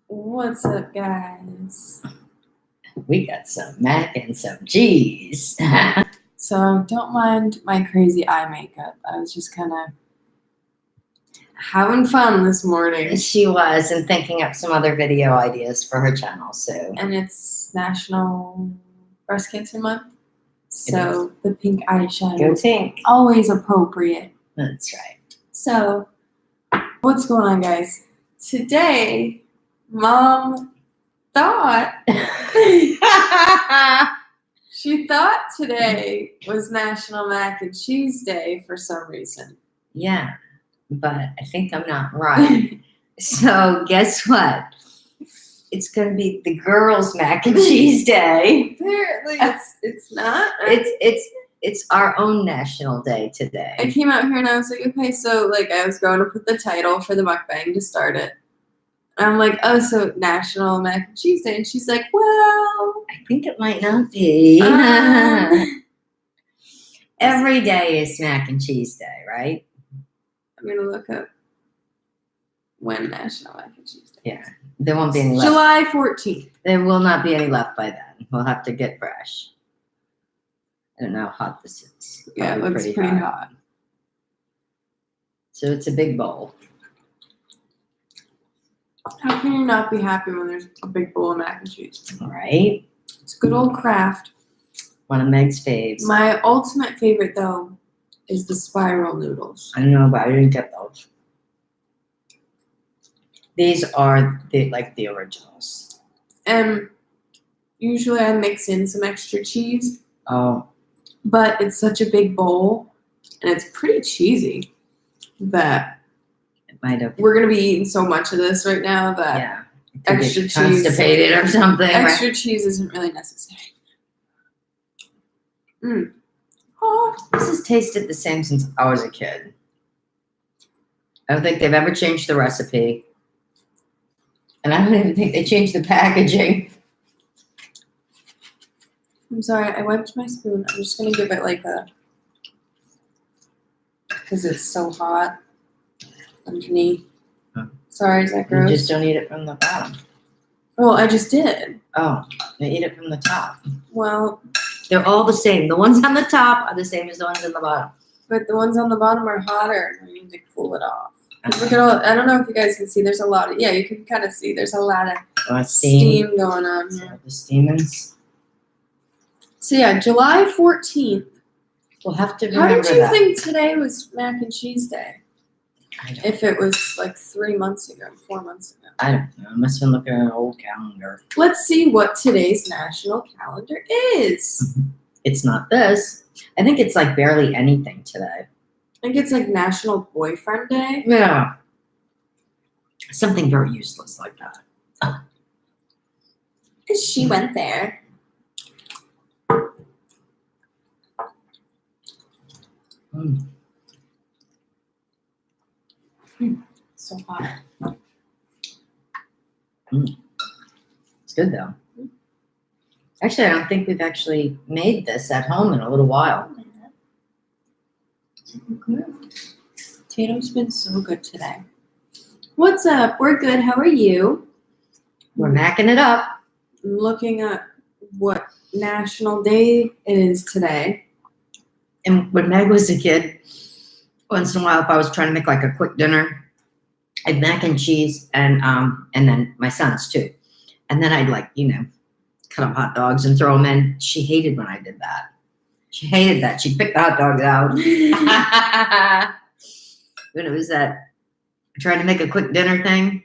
What's up, guys? We got some mac and some cheese. So don't mind my crazy eye makeup. I was just kind of having fun this morning. She was, and thinking up some other video ideas for her channel, so. And it's National Breast Cancer Month. So the pink eyeshadow Go is pink. always appropriate. That's right. So what's going on, guys? Today, Mom thought she thought today was National Mac and Cheese Day for some reason. Yeah, but I think I'm not right. So guess what? It's going to be the girls' mac and cheese day. Apparently, it's not. It's our own national day today. I came out here and I was like, okay, so like I was going to put the title for the mukbang to start it. I'm like, oh, so National Mac and Cheese Day. And she's like, well, I think it might not be. Every day is mac and cheese day, right? I'm going to look up when National Mac and Cheese Day. Yeah. There won't be any left. July 14th. There will not be any left by then. We'll have to get fresh. I don't know how hot this is. Yeah, it looks pretty hot. So it's a big bowl. How can you not be happy when there's a big bowl of mac and cheese? All right. It's good old Kraft. One of Meg's faves. My ultimate favorite, though, is the spiral noodles. I don't know, but I didn't get those. These are the originals. And usually I mix in some extra cheese. Oh. But it's such a big bowl, and it's pretty cheesy that Might have. we're going to be eating so much of this right now that extra cheese. Constipated or something. Extra cheese isn't really necessary. Oh, this has tasted the same since I was a kid. I don't think they've ever changed the recipe. And I don't even think they changed the packaging. I'm sorry, I wiped my spoon. I'm just going to give it like a, because it's so hot underneath. Huh. Sorry, is that gross? You just don't eat it from the bottom. Well, I just did. Oh, they eat it from the top. Well, they're all the same. The ones on the top are the same as the ones on the bottom. but the ones on the bottom are hotter. We need to cool it off. Look at all, I don't know if you guys can see. There's a lot of, yeah, you can kind of see. There's a lot of steam going on here. The steamings. So yeah, July 14th. We'll have to How remember did you that. think today was Mac and Cheese Day? I don't, If it was like 3 months ago, 4 months ago. I don't know. I must have been looking at an old calendar. Let's see what today's national calendar is. It's not this. I think it's like barely anything today. I think it's like National Boyfriend Day. Yeah. Something very useless like that. Because she went there. Mm. So hot. It's good though. Actually, I don't think we've actually made this at home in a little while. Tato's been so good today. What's up? We're good. How are you? We're macking it up. I'm looking at what national day it is today. And when Meg was a kid, once in a while, if I was trying to make like a quick dinner, I'd mac and cheese and then my sons too. And then I'd like, cut up hot dogs and throw them in. She hated when I did that. She hated that. She'd pick the hot dogs out. When it was that trying to make a quick dinner thing.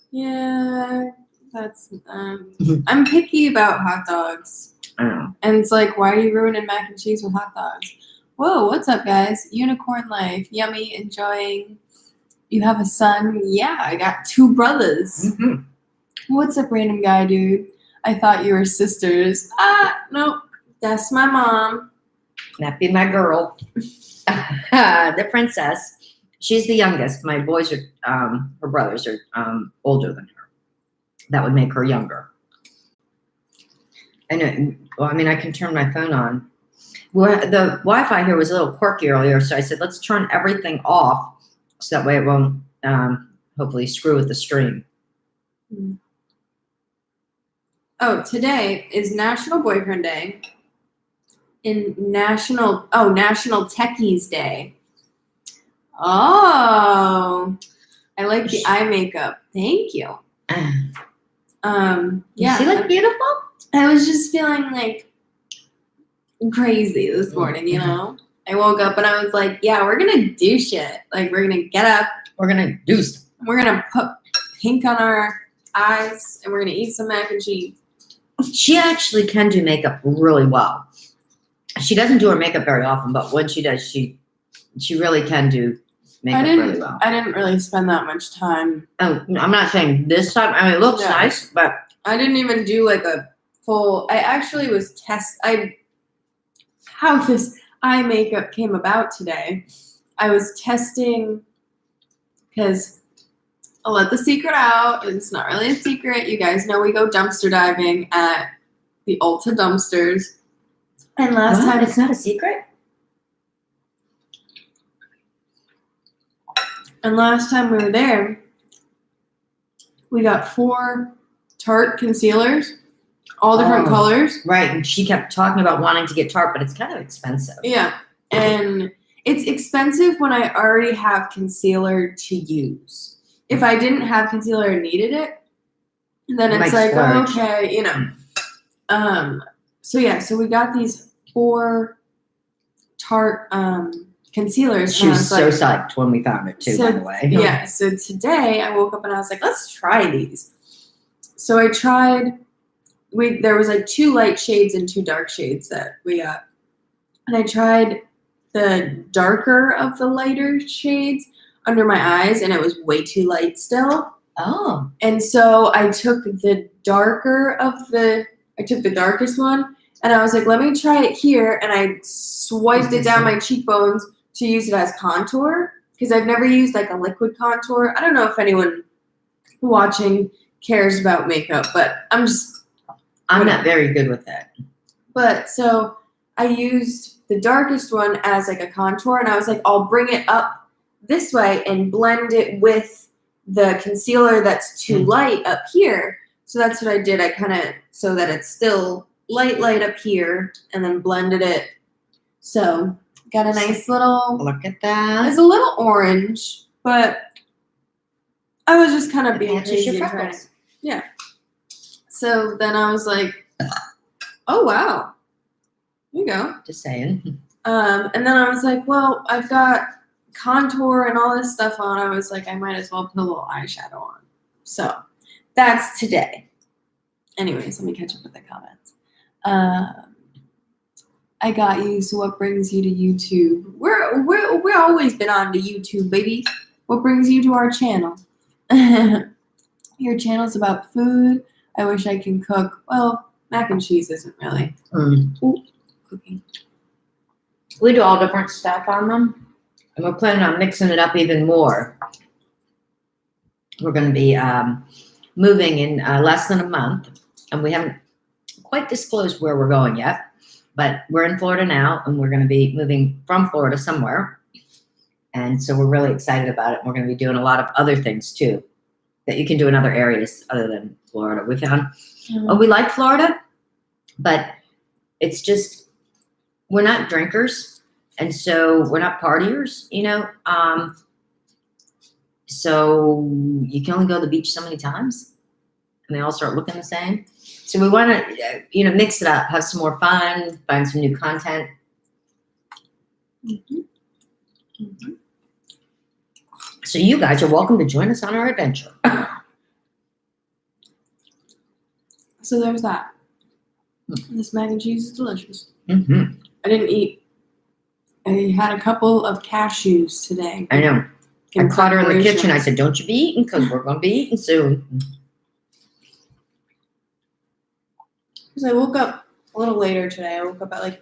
Yeah, that's I'm picky about hot dogs. I don't know. And it's like, why are you ruining mac and cheese with hot dogs? Whoa, what's up, guys? Unicorn life. Yummy, enjoying. You have a son? Yeah, I got 2 brothers. Mm-hmm. What's up, random guy, dude? I thought you were sisters. Nope. That's my mom. That be my girl. The princess. She's the youngest. My boys are, her brothers are older than her. That would make her younger. I know. Well, I mean, I can turn my phone on. Well, the Wi-Fi here was a little quirky earlier, so I said, let's turn everything off so that way it won't hopefully screw with the stream. Oh, today is National Boyfriend Day and National Techies Day. Oh, I like the eye makeup. Thank you. Yeah. She look beautiful? I was just feeling like crazy this morning, you know? I woke up and I was like, yeah, we're going to do shit. Like, we're going to get up. We're going to do stuff. We're going to put pink on our eyes and we're going to eat some mac and cheese. She actually can do makeup really well. She doesn't do her makeup very often, but when she does, she really can do makeup really well. I didn't really spend that much time. Oh, I'm not saying this time. I mean, it looks nice, but I didn't even do like a full. I actually was how this eye makeup came about today. I was testing because I'll let the secret out. It's not really a secret. You guys know we go dumpster diving at the Ulta dumpsters. And last time it's not a secret. And last time we were there, we got 4 Tarte concealers, all different colors. Right, and she kept talking about wanting to get Tarte, but it's kind of expensive. Yeah, and it's expensive when I already have concealer to use. If I didn't have concealer and needed it, then it's like, oh, okay, you know. So we got these 4 Tarte concealers. She was so psyched when we found it too, by the way. Yeah, so today I woke up and I was like, let's try these. So I tried, there was like 2 light shades and 2 dark shades that we got. And I tried the darker of the lighter shades under my eyes and it was way too light still. Oh. And so I took the darkest one and I was like, let me try it here. And I swiped it down my cheekbones to use it as contour because I've never used like a liquid contour. I don't know if anyone watching cares about makeup, but I'm not very good with that. But so I used the darkest one as like a contour and I was like, I'll bring it up this way and blend it with the concealer that's too light up here. So that's what I did. I kind of, so that it's still light up here and then blended it. So got a nice little, look at that. It's a little orange, but I was just kind of being crazy. Yeah. So then I was like, oh, wow. There you go. Just saying. And then I was like, well, I've got contour and all this stuff on. I was like, I might as well put a little eyeshadow on. So that's today. Anyways, let me catch up with the comments. I got you. So what brings you to YouTube? We're always been on to YouTube, baby. What brings you to our channel? Your channel's about food. I wish I can cook. Well, mac and cheese isn't really. Cooking. We do all different stuff on them, and we're planning on mixing it up even more. We're going to be moving in less than a month, and we haven't quite disclosed where we're going yet. But we're in Florida now, and we're going to be moving from Florida somewhere. And so we're really excited about it. We're going to be doing a lot of other things, too, that you can do in other areas other than Florida. We found, we like Florida, but it's just, we're not drinkers. And so we're not partiers, you know. So you can only go to the beach so many times, and they all start looking the same. So we want to, mix it up, have some more fun, find some new content. So you guys are welcome to join us on our adventure. So there's that. This mac and cheese is delicious. I didn't eat. I had a couple of cashews today. I know. I caught her in the kitchen. I said, don't you be eating because we're going to be eating soon. Because I woke up a little later today. I woke up at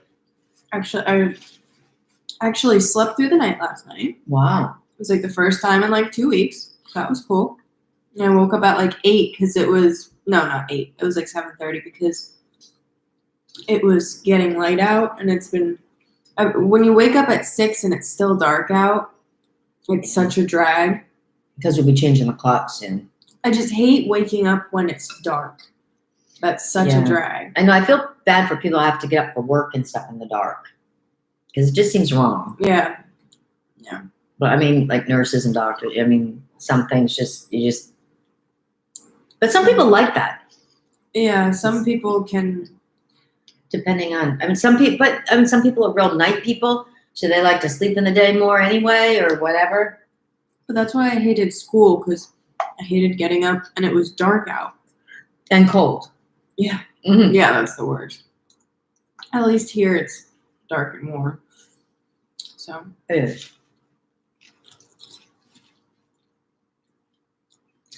I actually slept through the night last night. Wow. It was like the first time in like 2 weeks. That was cool. And I woke up at like 8 because it was, no, not 8. It was like 7:30 because it was getting light out and it's been, when you wake up at 6 and it's still dark out, Like such a drag. Because we'll be changing the clock soon. I just hate waking up when it's dark. That's such a drag. I know. I feel bad for people who have to get up for work and stuff in the dark. Because it just seems wrong. Yeah. But I mean, like nurses and doctors, I mean, some things but some people like that. Yeah, some people can. Depending on, some people are real night people, so they like to sleep in the day more anyway, or whatever. But that's why I hated school, because I hated getting up and it was dark out. And cold. Yeah. Mm-hmm. Yeah, that's the word. At least here it's dark and warm. So. It is.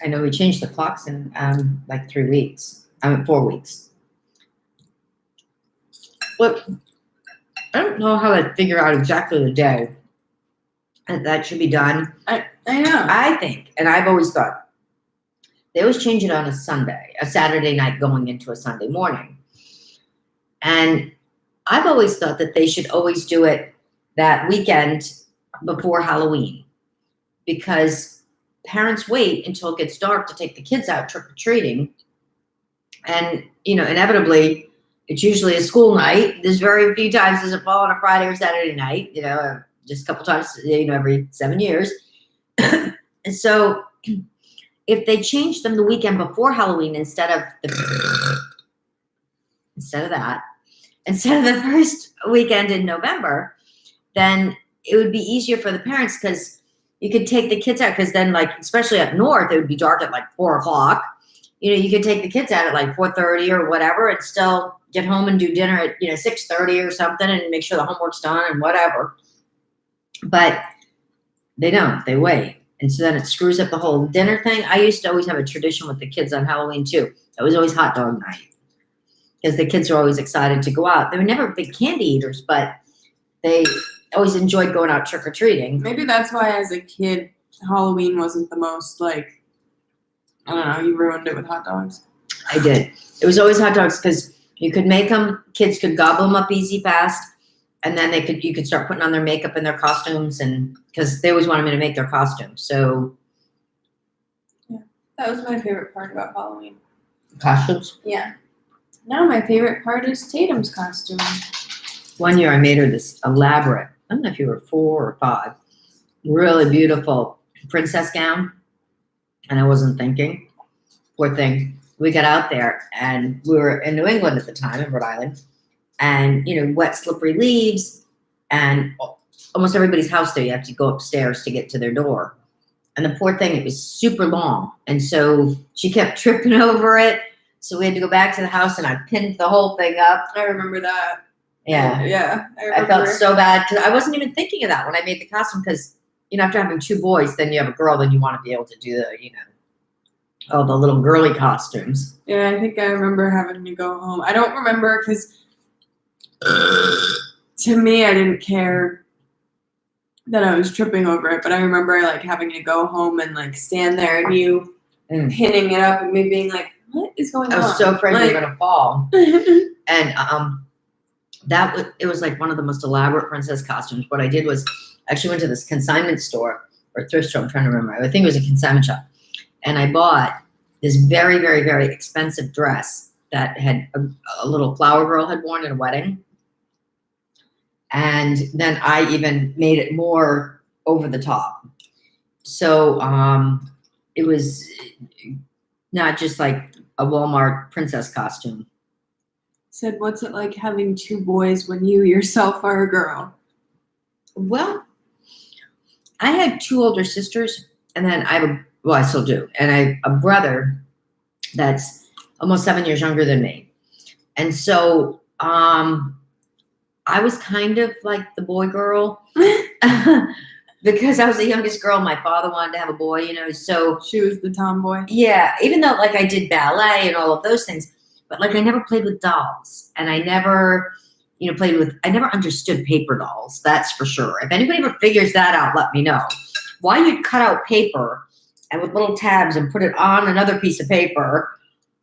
I know we changed the clocks in like 3 weeks. 4 weeks. But I don't know how to figure out exactly the day that should be done. I know. I think, and I've always thought, they always change it on a Saturday night going into a Sunday morning. And I've always thought that they should always do it that weekend before Halloween, because parents wait until it gets dark to take the kids out trick-or-treating. And, inevitably, it's usually a school night. There's very few times does it fall on a Friday or Saturday night, just a couple times, every 7 years. And so if they change them the weekend before Halloween instead of the first weekend in November, then it would be easier for the parents, because you could take the kids out, because then, like, especially up north, it would be dark at like 4 o'clock. You could take the kids out at like 4:30 or whatever, and still get home and do dinner at 6:30 or something, and make sure the homework's done and whatever. But they don't. They wait, and so then it screws up the whole dinner thing. I used to always have a tradition with the kids on Halloween too. It was always hot dog night, because the kids were always excited to go out. They were never big candy eaters, but they always enjoyed going out trick or treating. Maybe that's why, as a kid, Halloween wasn't the most, like, I don't know, you ruined it with hot dogs. I did. It was always hot dogs, because you could make them, kids could gobble them up easy, fast, and then you could start putting on their makeup and their costumes, and because they always wanted me to make their costumes. So yeah, that was my favorite part about Halloween. Costumes? Yeah. Now my favorite part is Tatum's costume. One year I made her this elaborate, I don't know if you were 4 or 5, really beautiful princess gown. And I wasn't thinking. Poor thing. We got out there, and we were in New England at the time, in Rhode Island, and wet, slippery leaves, and almost everybody's house there, you have to go upstairs to get to their door. And the poor thing, it was super long, and so she kept tripping over it. So we had to go back to the house, and I pinned the whole thing up. I remember that. Yeah. Yeah. I felt so bad, because I wasn't even thinking of that when I made the costume, because after having 2 boys, then you have a girl, then you want to be able to do the, all the little girly costumes. Yeah, I think I remember having to go home. I don't remember, because to me, I didn't care that I was tripping over it, but I remember, like, having to go home and, like, stand there and you pinning it up and me being like, what is going on? I was so afraid you were going to fall. And it was like one of the most elaborate princess costumes. What I did was, I actually went to this consignment store or thrift store. I'm trying to remember. I think it was a consignment shop. And I bought this very, very, very expensive dress that had a little flower girl had worn at a wedding. And then I even made it more over the top. So it was not just like a Walmart princess costume. Said, what's it like having 2 boys when you yourself are a girl? Well, I had 2 older sisters, and then I still do. And I have a brother that's almost 7 years younger than me. And so I was kind of like the boy girl because I was the youngest girl. My father wanted to have a boy, so. She was the tomboy. Yeah, even though, like, I did ballet and all of those things, but, like, I never played with dolls, and I never, I never understood paper dolls, that's for sure. If anybody ever figures that out, let me know. Why you'd cut out paper and with little tabs and put it on another piece of paper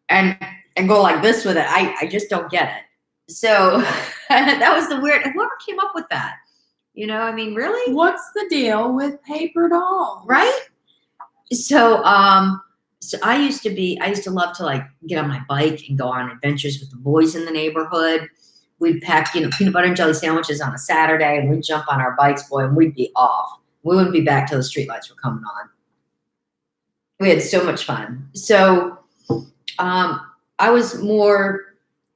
and go like this with it, I just don't get it. So that was the weird, whoever came up with that, You know, I mean, really? What's the deal with paper dolls? Right? So, so I used to love to like get on my bike and go on adventures with the boys in the neighborhood. We'd pack, you know, peanut butter and jelly sandwiches on a Saturday, and we'd jump on our bikes, boy, and we'd be off. We wouldn't be back till the streetlights were coming on. We had so much fun. So, I was more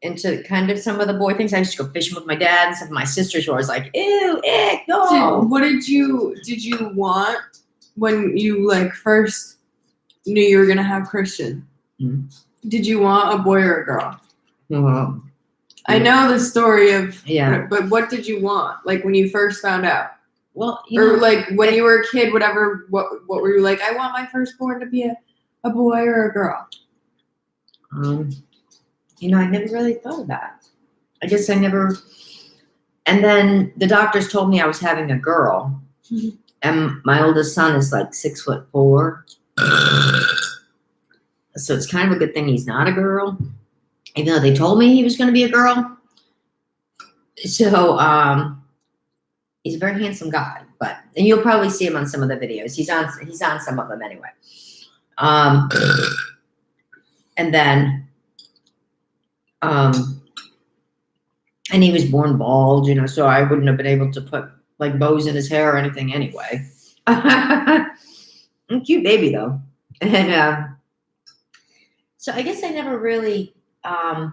into kind of some of the boy things. I used to go fishing with my dad, and some of my sisters were always like, "Ew, ick, no." What did you want when you like first knew you were gonna have Christian? Mhm. Did you want a boy or a girl? Well, I know the story of yeah. but what did you want? Like when you first found out? Well, Or like when you were a kid, whatever, what were you like, I want my firstborn to be a boy or a girl? You know, I never really thought of that. I guess I never. And then the doctors told me I was having a girl, and my oldest son is like 6'4". So it's kind of a good thing he's not a girl, even though they told me he was going to be a girl. So he's a very handsome guy, and you'll probably see him on some of the videos. He's on some of them anyway. And then, and he was born bald, you know, so I wouldn't have been able to put like bows in his hair or anything anyway. Cute baby though. And so I guess I never really had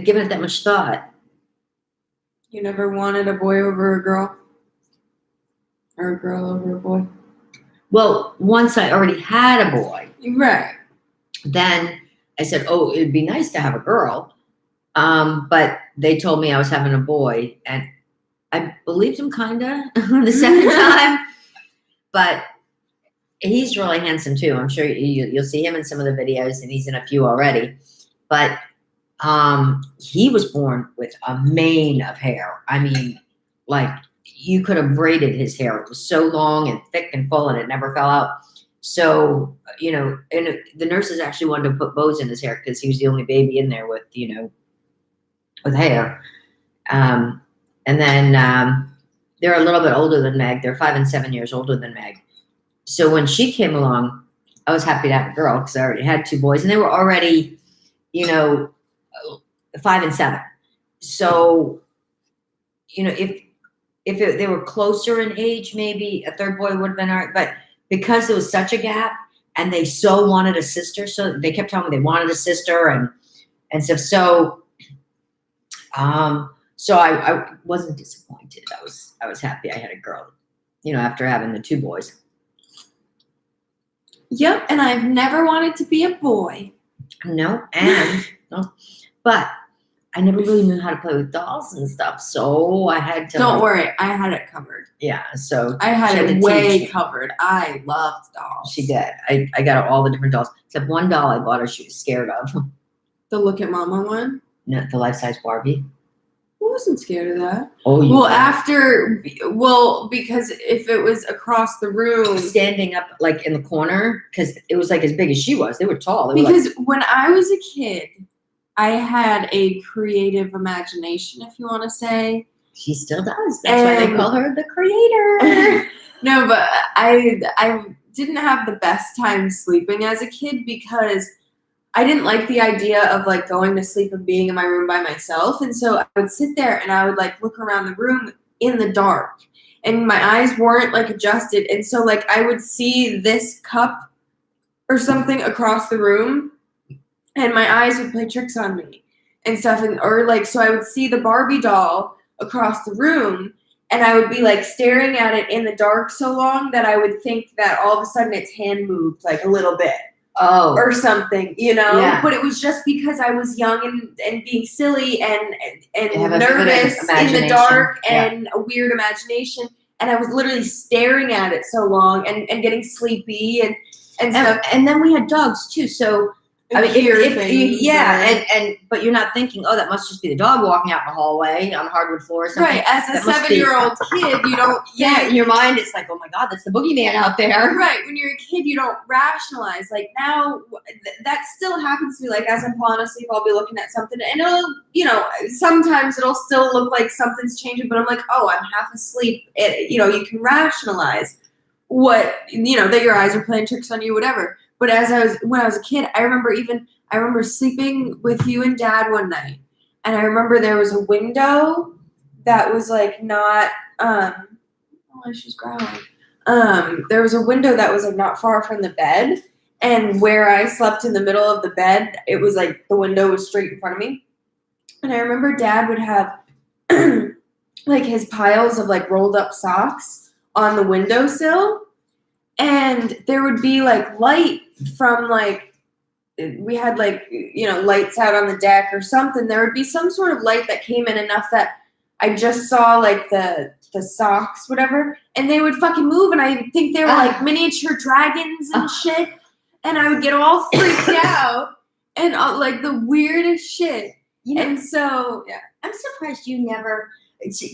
given it that much thought. You never wanted a boy over a girl? Or a girl over a boy? Well, once I already had a boy, Right. then I said, oh, it'd be nice to have a girl. But they told me I was having a boy, and I believed him kind of the second time. But he's really handsome too. I'm sure you'll see him in some of the videos, and he's in a few already. But he was born with a mane of hair. I mean, like you could have braided his hair. It was so long and thick and full, and it never fell out. So, you know, and the nurses actually wanted to put bows in his hair because he was the only baby in there with, you know, with hair. And then they're a little bit older than Meg. They're 5 and 7 years older than Meg. So when she came along, I was happy to have a girl because I already had 2 boys, and they were already, you know, 5 and 7. So, you know, if they were closer in age, maybe a third boy would have been all right. But because there was such a gap, and they so wanted a sister, so they kept telling me they wanted a sister and stuff. So, so I wasn't disappointed. I was happy I had a girl, you know, after having the 2 boys. Yep, and I've never wanted to be a boy. No, but I never really knew how to play with dolls and stuff, so I had to. Don't worry, I had it covered. Yeah, so I had she it to way teach me. covered. I loved dolls. She did. I got her all the different dolls, except one doll I bought her she was scared of. The Look at Mama one? No, the life-size Barbie. I wasn't scared of that. Oh, because if it was across the room. Standing up like in the corner, because it was like as big as she was. They were tall. Because when I was a kid, I had a creative imagination, if you want to say. She still does. That's why they call her the creator. No, but I didn't have the best time sleeping as a kid because I didn't like the idea of like going to sleep and being in my room by myself. And so I would sit there and I would like look around the room in the dark, and my eyes weren't like adjusted. And so like I would see this cup or something across the room, and my eyes would play tricks on me and stuff. So I would see the Barbie doll across the room, and I would be like staring at it in the dark so long that I would think that all of a sudden its hand moved like a little bit. Oh. Or something, you know? Yeah. But it was just because I was young and being silly and have nervous in the dark and yeah. a weird imagination. And I was literally staring at it so long and getting sleepy and stuff. And then we had dogs too. So I mean, hear if things. but you're not thinking, oh, that must just be the dog walking out in the hallway on the hardwood floor or something. Right, as a That must be- 7-year-old kid, you don't Yeah, in your mind, it's like, oh my God, that's the boogeyman out there. Right, when you're a kid, you don't rationalize. Like now, that still happens to me. Like as I'm falling asleep, I'll be looking at something, and it'll, sometimes it'll still look like something's changing, but I'm like, oh, I'm half asleep. You can rationalize what, that your eyes are playing tricks on you, whatever. But when I was a kid, I remember sleeping with you and Dad one night, and I remember there was a window that was like not. Oh, she's growling. There was a window that was like not far from the bed, and where I slept in the middle of the bed, it was like the window was straight in front of me. And I remember Dad would have like his piles of like rolled up socks on the windowsill, and there would be like light from like, we had like, lights out on the deck or something. There would be some sort of light that came in enough that I just saw like the socks, whatever, and they would fucking move, and I think they were like miniature dragons and shit, and I would get all freaked out and like the weirdest shit. And so, yeah. I'm surprised you never.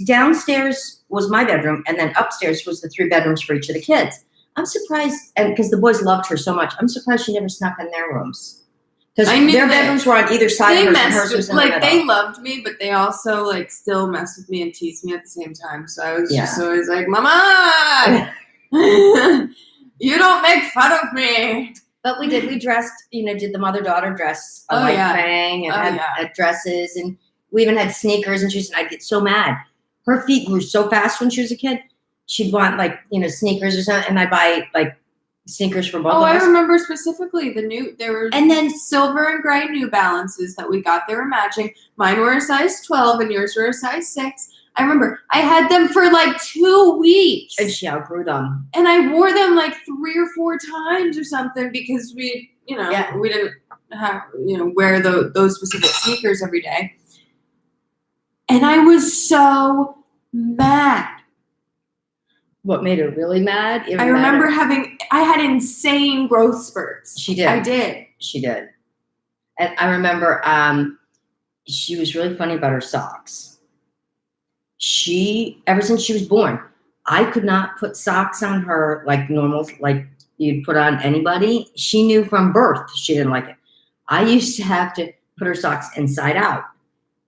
Downstairs was my bedroom, and then upstairs was the 3 bedrooms for each of the kids. I'm surprised, and because the boys loved her so much, I'm surprised she never snuck in their rooms. Because their bedrooms were on either side of hers, and hers was in the middle. They loved me, but they also like still messed with me and teased me at the same time. So I was just always like, Mama, you don't make fun of me. But we did. We dressed, did the mother-daughter dress like bang and had dresses, and we even had sneakers. And I'd get so mad. Her feet grew so fast when she was a kid. She'd want like sneakers or something, and I'd buy like sneakers for both of us. I remember specifically and then silver and gray New Balances that we got. They were matching. Mine were a size 12 and yours were a size 6. I remember I had them for like 2 weeks. And she outgrew them. And I wore them like 3 or 4 times or something because we didn't have, wear those specific sneakers every day. And I was so mad. What made her really mad? I remember I had insane growth spurts. She did. I did. She did. And I remember she was really funny about her socks. Ever since she was born, I could not put socks on her like normal, like you'd put on anybody. She knew from birth she didn't like it. I used to have to put her socks inside out.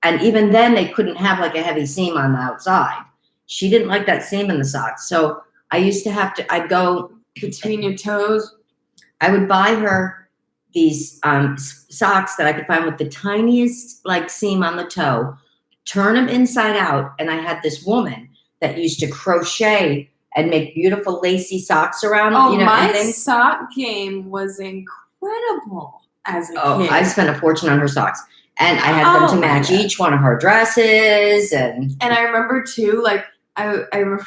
And even then they couldn't have like a heavy seam on the outside. She didn't like that seam in the socks. So I used to I'd go between your toes. I would buy her these socks that I could find with the tiniest like seam on the toe, turn them inside out. And I had this woman that used to crochet and make beautiful lacy socks around. My sock game was incredible as a kid. I spent a fortune on her socks. And I had them to match each one of her dresses. And I remember too, like, I remember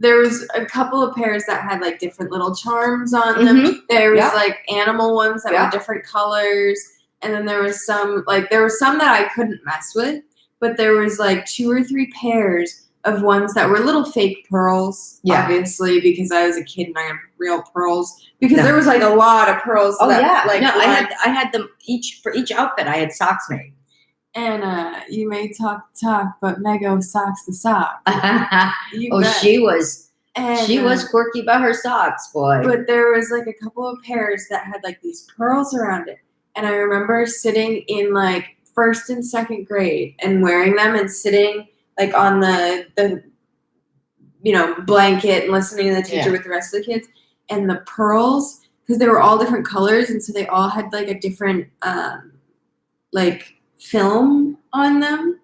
there was a couple of pairs that had like different little charms on them. Mm-hmm. There was like animal ones that were different colors. And then there was some that I couldn't mess with, but there was like 2 or 3 pairs of ones that were little fake pearls, obviously, because I was a kid and I had real pearls. Because there was like a lot of pearls. I had them for each outfit. I had socks made. And you may talk, but Mego socks the sock. She was quirky about her socks, boy. But there was like a couple of pairs that had like these pearls around it, and I remember sitting in like 1st and 2nd grade and wearing them and sitting like on the blanket and listening to the teacher with the rest of the kids, and the pearls, because they were all different colors, and so they all had like a different like film on them,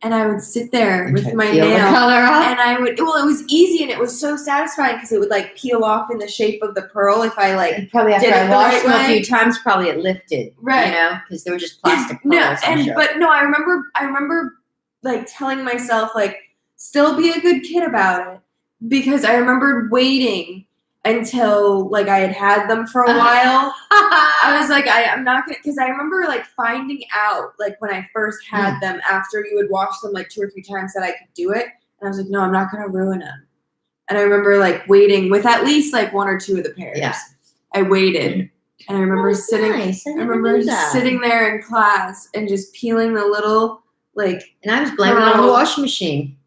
and I would sit there with my nail and it was easy, and it was so satisfying because it would like peel off in the shape of the pearl if I like probably after I washed them a few times, probably it lifted, because they were just plastic pearls. I remember like telling myself like still be a good kid about it, because I remembered waiting until like I had them for a while. I was like, I'm not gonna, because I remember like finding out like when I first had them after you would wash them like 2 or 3 times that I could do it, and I was like, no, I'm not gonna ruin them. And I remember like waiting with at least like 1 or 2 of the pairs. I waited And I remember sitting. Nice. I remember sitting there in class and just peeling the little And I was blaming it on the washing machine.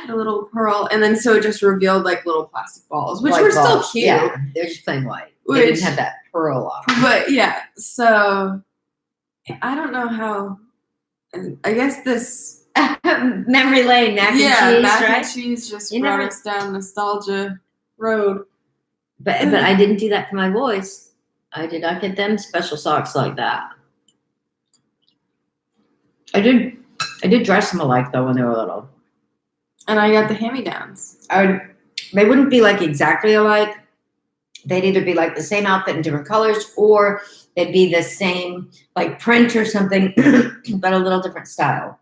the little pearl, and then so it just revealed like little plastic balls, which White were balls. still cute. Yeah, they're just plain white. They Which- didn't have that pearl on. But yeah, so I don't know how. I guess this Memory lane, mac and cheese, mac right? and cheese just You brought never- us down nostalgia road. But I didn't do that for my boys. I did not get them special socks like that. I did dress them alike though when they were little. And I got the hand-me-downs. They wouldn't be like exactly alike. They'd either be like the same outfit in different colors, or they'd be the same like print or something, but a little different style.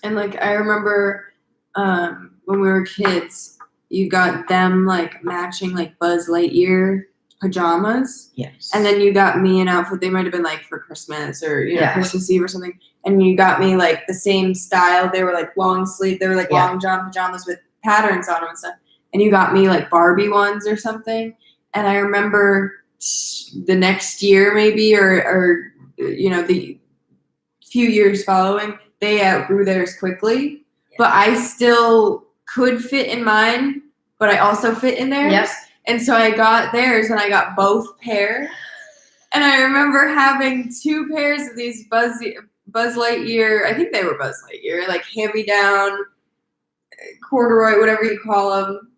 And like I remember when we were kids, you got them like matching like Buzz Lightyear pajamas. Yes. And then you got me an outfit. They might have been like for Christmas or Yeah. Christmas Eve or something. And you got me like the same style. They were like long sleeve. They were like long john pajamas with patterns on them and stuff. And you got me like Barbie ones or something. And I remember the next year maybe or the few years following, they outgrew theirs quickly. But I still could fit in mine, but I also fit in theirs. Yep. And so I got theirs and I got both pairs. And I remember having two pairs of these Buzz Lightyear, I think they were Buzz Lightyear, like hand-me-down, corduroy, whatever you call them,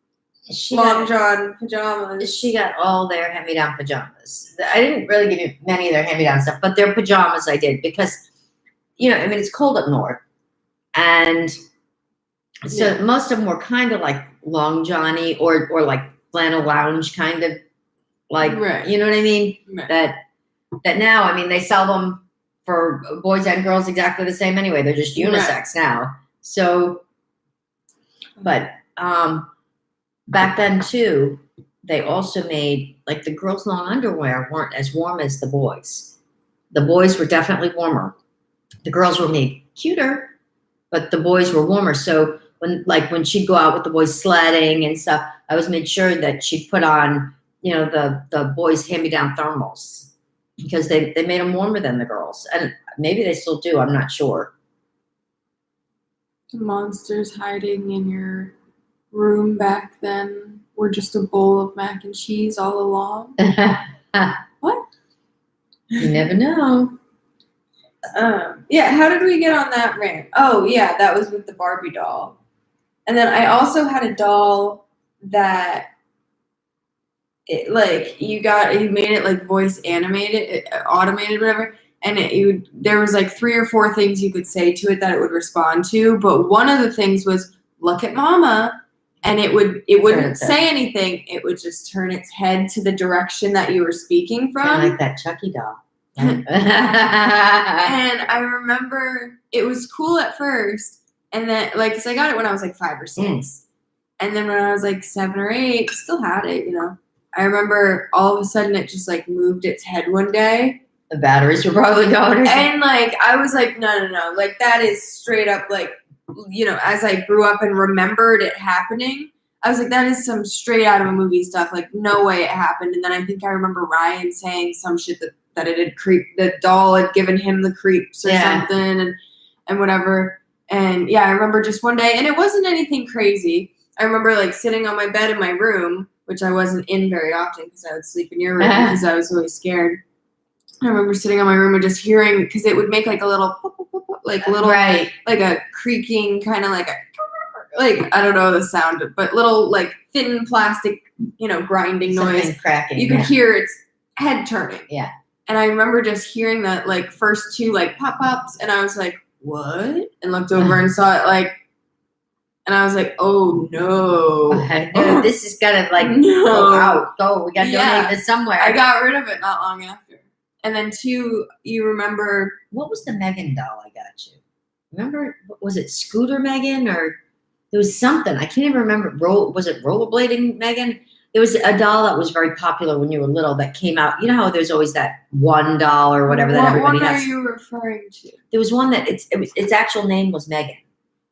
long john pajamas. She got all their hand-me-down pajamas. I didn't really give you many of their hand-me-down stuff, but their pajamas I did because, it's cold up north. And so most of them were kind of like long johny or like flannel lounge kind of like, Right. you know what I mean? Right. That now, I mean, they sell them for boys and girls exactly the same anyway. They're just unisex now. So, but back then too, they also made, like the girls' long underwear weren't as warm as the boys. The boys were definitely warmer. The girls were made cuter, but the boys were warmer. So when she'd go out with the boys sledding and stuff, I always made sure that she'd put on, the boys' hand-me-down thermals because they made them warmer than the girls. And maybe they still do. I'm not sure. The monsters hiding in your room back then were just a bowl of mac and cheese all along. What? You never know. How did we get on that rant? Oh, yeah, that was with the Barbie doll. And then I also had a doll that you made it like voice animated, automated, whatever. And there was like 3 or 4 things you could say to it that it would respond to. But one of the things was, look at mama. And it wouldn't say anything. It would just turn its head to the direction that you were speaking from. Kind of like that Chucky doll. And I remember it was cool at first. And then, because I got it when I was like 5 or 6. And then when I was like 7 or 8, still had it, I remember all of a sudden it just like moved its head one day. The batteries were probably going. And like, I was like, no. Like, that is straight up like, as I grew up and remembered it happening, I was like, that is some straight out of a movie stuff. Like, no way it happened. And then I think I remember Ryan saying some shit that it had the doll had given him the creeps or something and whatever. And I remember just one day, and it wasn't anything crazy. I remember like sitting on my bed in my room, which I wasn't in very often because I would sleep in your room because I was really scared. I remember sitting on my room and just hearing, because it would make like a little, like little, right, like a creaking kind of like I don't know the sound, but little like thin plastic, grinding something noise. cracking. You could hear its head turning. Yeah. And I remember just hearing that like first 2 like pop-ups, and I was like, what? And looked over and saw it like, and I was like, oh no. No, this is gonna like go out. Go. We gotta donate this somewhere. I got rid of it not long after. And then 2, you remember, what was the Megan doll I got you? Remember, was it Scooter Megan or there was something? I can't even remember. Was it Rollerblading Megan? There was a doll that was very popular when you were little that came out. You know how there's always that one doll or whatever that everybody has. What are you referring to? There was one that its actual name was Megan.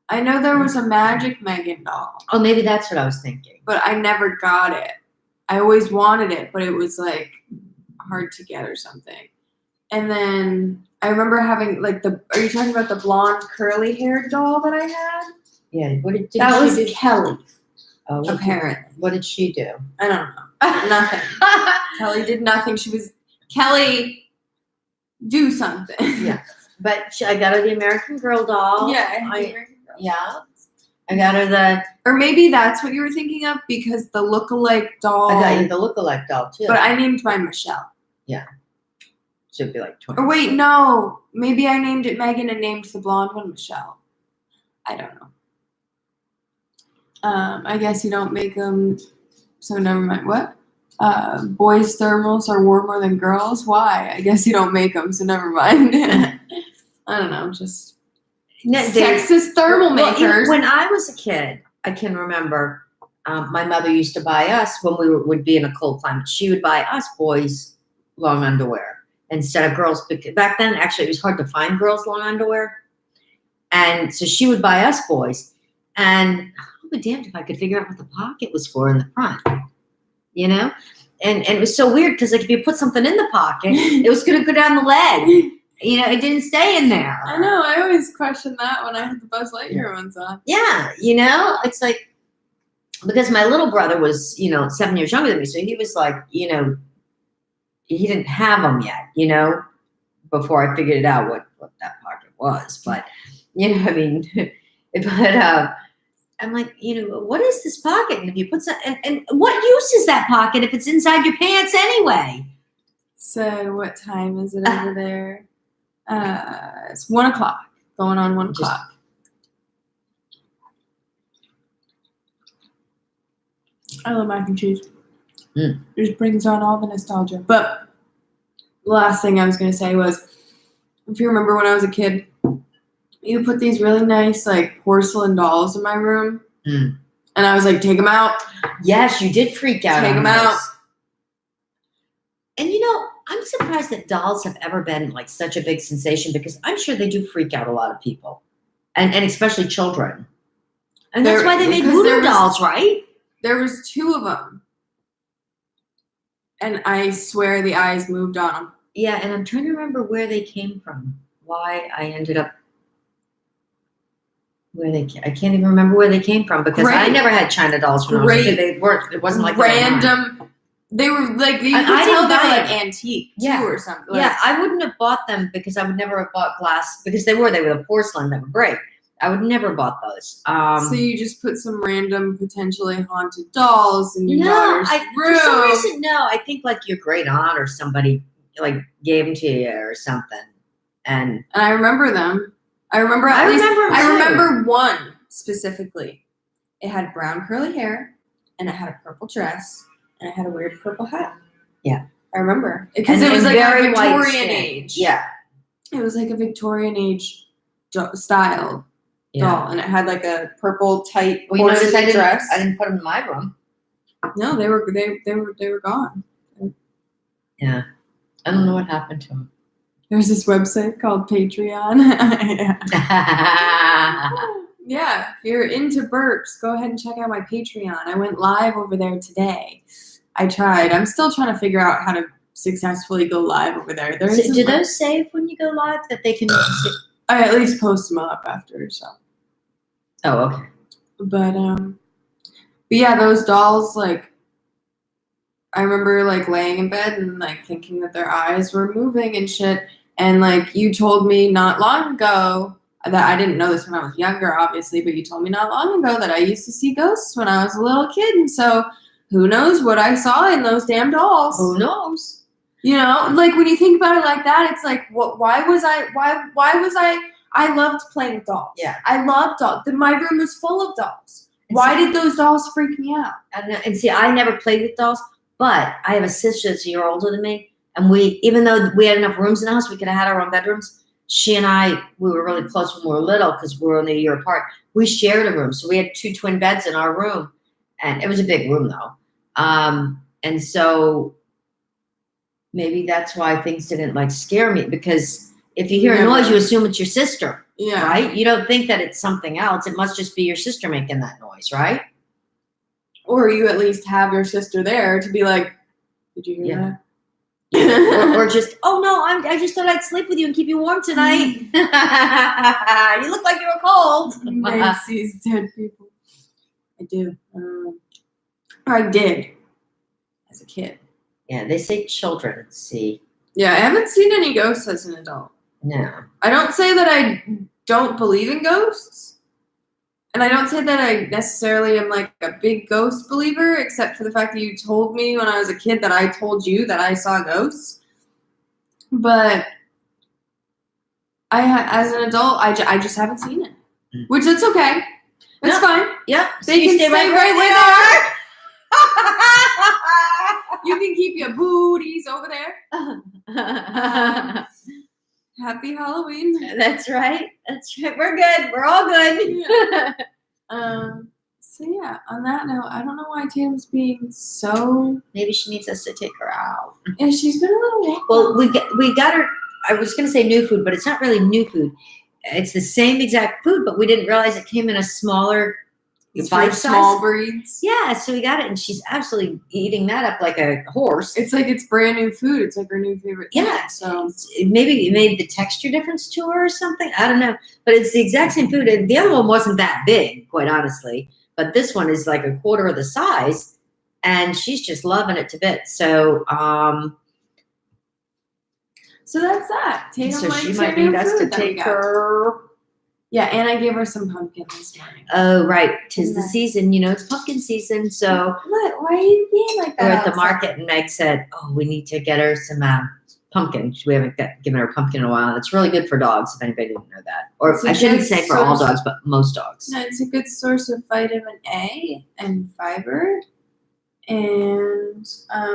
I know there was a Magic Megan doll. Oh, maybe that's what I was thinking. But I never got it. I always wanted it, but it was like hard to get or something. And then I remember having like are you talking about the blonde curly haired doll that I had? Yeah. What did That she was do? Kelly, Oh, apparently. What did she do? I don't know. Nothing. Kelly did nothing. Kelly, do something. Yeah. But I got her the American Girl doll. Yeah, I had the American Girl. Yeah. I got her or maybe that's what you were thinking of, because the lookalike doll. I got you the lookalike doll too. But I named mine Michelle. Yeah. Should be like 20. Or wait, no. Maybe I named it Megan and named the blonde one Michelle. I don't know. I guess you don't make them, so never mind. What? Boys' thermals are warmer than girls? Why? I guess you don't make them, so never mind. I don't know, just sexist thermal makers. When I was a kid, I can remember my mother used to buy us, when we would be in a cold climate, she would buy us boys long underwear instead of girls. Back then, actually, it was hard to find girls long underwear. And so she would buy us boys. And I'll be damned if I could figure out what the pocket was for in the front, you know? And it was so weird because, like, if you put something in the pocket, it was going to go down the leg. You know, it didn't stay in there. I know. I always questioned that when I had the Buzz Lightyear ones on. Yeah, you know? It's like, because my little brother was, 7 years younger than me. So he was like, he didn't have them yet, before I figured it out what that pocket was. But, I mean, but I'm like, what is this pocket? And if you put some, and what use is that pocket if it's inside your pants anyway? So what time is it over there? It's 1 o'clock, going on 1 o'clock. I love mac and cheese. It just brings on all the nostalgia. But the last thing I was going to say was, if you remember when I was a kid, you put these really nice, like, porcelain dolls in my room. And I was like, take them out. Yes, you did freak out. Take them out. And, I'm surprised that dolls have ever been, like, such a big sensation, because I'm sure they do freak out a lot of people. And especially children. And that's why they made voodoo dolls, right? There was 2 of them. And I swear the eyes moved on them. Yeah, and I'm trying to remember where they came from. Why I ended up I can't even remember where they came from, because I never had China dolls when I was a kid. They weren't. It wasn't like random. They were like, you could tell they were like antique too, or something. Yeah, I wouldn't have bought them, because I would never have bought glass, because they were the porcelain that would break. I would never have bought those. So you just put some random potentially haunted dolls in your daughter's room. For some reason, no. I think like your great aunt or somebody like gave them to you or something. And I remember them. I remember one specifically. It had brown curly hair, and it had a purple dress, and it had a weird purple hat. Yeah, I remember because it was like a Victorian age. Yeah, it was like a Victorian age style doll, and it had like a purple tight porcelain dress. I didn't put them in my room. No, they were gone. Yeah, I don't know what happened to them. There's this website called Patreon. Yeah, if you're into burps, go ahead and check out my Patreon. I went live over there today. I tried. I'm still trying to figure out how to successfully go live over there. Do those save when you go live that they can? I at least post them up after. So. Oh, okay. But yeah, those dolls, like, I remember like laying in bed and like thinking that their eyes were moving and shit. And like you told me not long ago that I didn't know this when I was younger, obviously, but you told me not long ago that I used to see ghosts when I was a little kid. And so who knows what I saw in those damn dolls? Who knows? You know, like when you think about it like that, it's like, why was I loved playing with dolls. Yeah. I loved dolls. My room was full of dolls. Why did those dolls freak me out? And see, I never played with dolls. But I have a sister that's a year older than me, and even though we had enough rooms in the house, we could have had our own bedrooms. She and I, we were really close when we were little because we were only a year apart. We shared a room, so we had 2 twin beds in our room, and it was a big room though. And so maybe that's why things didn't like scare me, because if you hear a noise, you assume it's your sister, right? You don't think that it's something else. It must just be your sister making that noise, right? Or you at least have your sister there to be like, did you hear that? or just, oh no, I just thought I'd sleep with you and keep you warm tonight. You look like you were cold. Meg sees dead people. I do. Or I did as a kid. Yeah, they say children see. Yeah, I haven't seen any ghosts as an adult. No. I don't say that I don't believe in ghosts. And I don't say that I necessarily am like a big ghost believer, except for the fact that you told me when I was a kid that I told you that I saw ghosts. But as an adult, I just haven't seen it. Which that's okay. That's fine. Yep. They can stay right where they are. You can keep your booties over there. Happy Halloween. That's right. That's right. We're good. We're all good. Yeah. So yeah, on that note, I don't know why Tatum's being so. Maybe she needs us to take her out. Yeah, she's been a little. Well, we got her. I was going to say new food, but it's not really new food. It's the same exact food, but we didn't realize it came in a smaller. It's for small breeds. Yeah, so we got it, and she's absolutely eating that up like a horse. It's like it's brand new food. It's like her new favorite thing. Yeah, so maybe it made the texture difference to her or something. I don't know, but it's the exact same food. And the other one wasn't that big, quite honestly, but this one is like a quarter of the size, and she's just loving it to bits. So, so that's that. Tatum so likes she her might new need us to food that we take got. her. Yeah, and I gave her some pumpkin this morning. Oh, right. 'Tis the Nice. season. You know, it's pumpkin season. So What? Why are you being like that? we're at the outside? market, and Meg said, oh, we need to get her some pumpkin. We haven't given her pumpkin in a while. And it's really good for dogs, if anybody didn't know that. Or It's a I shouldn't good say for all source- dogs, but most dogs. No, it's a good source of vitamin A and fiber, and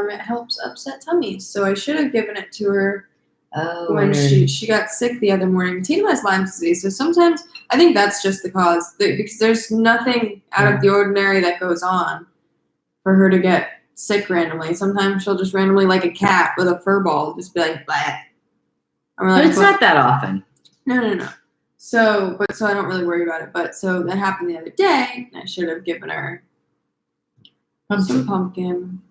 it helps upset tummies. So I should have given it to her Oh, when she got sick the other morning. Tatum has Lyme disease, so sometimes I think that's just the cause, because there's nothing out of the ordinary that goes on for her to get sick randomly. Sometimes she'll just randomly, like a cat with a fur ball, just be like, blah. And we're but like, it's not that often. No. So I don't really worry about it. But so that happened the other day, and I should have given her some pumpkin.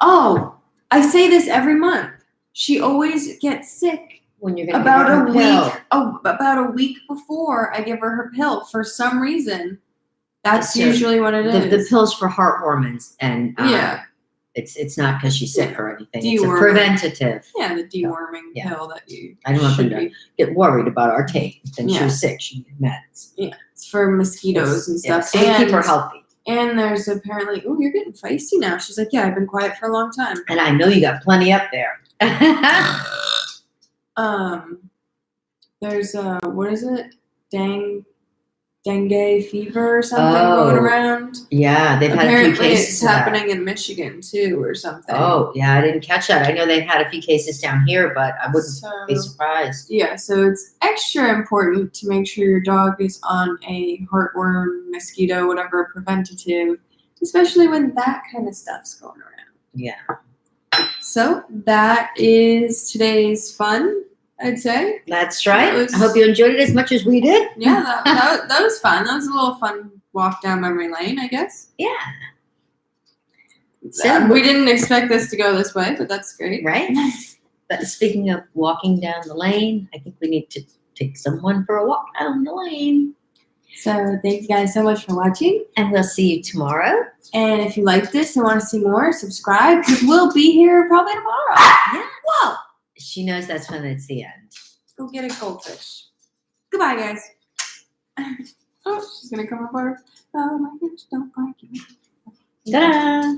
Oh, I say this every month. She always gets sick When you're going to about give her a pill. week. Oh, about a week before I give her her pill. For some reason, that's So usually what it is. The pills for heart hormones, and Yeah. it's not because she's sick or anything. It's a Dewormer. preventative. Yeah, the deworming Yeah. pill that you. I don't want them should to be. get worried about our Tate. Then she Yeah. was sick. She needed meds. Yeah, it's for mosquitoes and Yeah, stuff. so we keep her healthy. And there's apparently, oh, you're getting feisty now. She's like, yeah, I've been quiet for a long time. And I know you got plenty up there. There's what is it? Dengue fever or something going around. Yeah, they've had a Apparently few cases. it's of that. happening in Michigan too, or something. Oh, yeah, I didn't catch that. I know they've had a few cases down here, but I wouldn't be So, surprised. yeah, so it's extra important to make sure your dog is on a heartworm, mosquito, whatever preventative, especially when that kind of stuff's going around. Yeah. So that is today's fun, I'd say. That's right. That was- I hope you enjoyed it as much as we did. Yeah, that was fun. That was a little fun walk down memory lane, I guess. Yeah. So- We didn't expect this to go this way, but that's great. Right? But speaking of walking down the lane, I think we need to take someone for a walk down the lane. So thank you guys so much for watching. And we'll see you tomorrow. And if you like this and want to see more, subscribe, because we'll be here probably tomorrow. Yeah. Whoa. She knows that's when it's the end. Go get a goldfish. Goodbye, guys. Oh, she's going to come over. Oh my gosh, don't bark. Ta-da!